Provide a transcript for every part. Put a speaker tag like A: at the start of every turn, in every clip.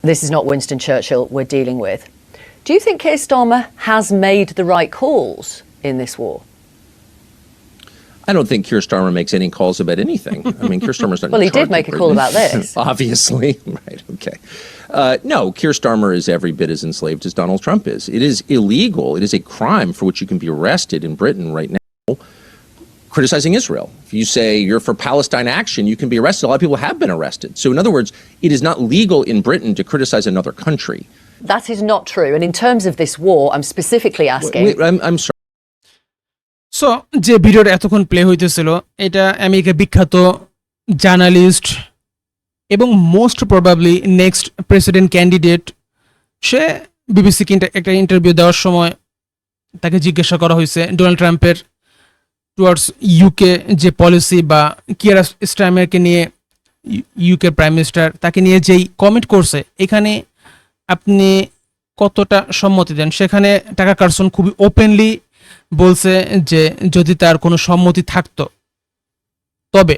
A: This is not Winston Churchill we're dealing with. Do you think Keir Starmer has made the right calls in this war?
B: I don't think Keir Starmer makes any calls about anything. I mean, Keir Starmer's not
A: Well, he did make a call about this.
B: Obviously. Right, okay. No, Keir Starmer is every bit as enslaved as Donald Trump is. It is illegal. It is a crime for which you can be arrested in Britain right now, criticizing Israel. If you say you're for Palestine action, you can be arrested. A lot of people have been arrested. So in other words, it is not legal in Britain to criticize another country.
A: That is not true. And in terms of this war, I'm specifically asking...
B: I'm sorry.
C: So যে ভিডিওটা এতক্ষণ play হইতেছিল এটা আমেরিকার বিখ্যাত journalist এবং most probably next president candidate, সে বিবিসিকে একটা ইন্টারভিউ দেওয়ার সময় তাকে জিজ্ঞাসা করা হয়েছে ডোনাল্ড ট্রাম্পের টুয়ার্ডস ইউকে যে পলিসি বা কিয়ার স্টারমারকে নিয়ে, ইউকে প্রাইম মিনিস্টার, তাকে নিয়ে যেই কমেন্ট করছে এখানে আপনি কতটা সম্মতি দেন। সেখানে টাকার কারসন খুবই ওপেনলি বলছে যে যদি তার কোনো সম্মতি থাকতো, তবে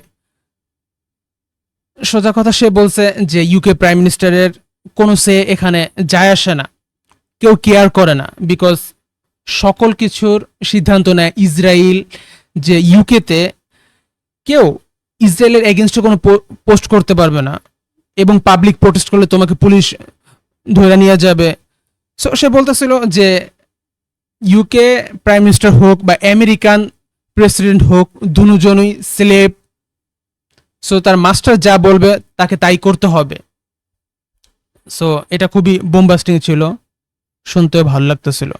C: সোজা কথা সে বলছে যে ইউকে প্রাইম মিনিস্টারের কোনো সে এখানে যায় আসে না, কেউ কেয়ার করে না, বিকজ সকল কিছুর সিদ্ধান্ত নেয় ইসরায়েল। যে ইউকেতে কেউ ইসরায়েলের এগেনস্টে কোনো পোস্ট করতে পারবে না এবং পাবলিক প্রোটেস্ট করলে তোমাকে পুলিশ ধরে নিয়ে যাবে। সো সে বলতেছিল যে ইউকে প্রাইম মিনিস্টার হোক বা আমেরিকান প্রেসিডেন্ট হোক, দুজনই স্লেভ। সো তার মাস্টার যা বলবে তাকে তাই করতে হবে। সো এটা খুবই বোমবাস্টিং ছিল, শুনতেও ভালো লাগতেছিল।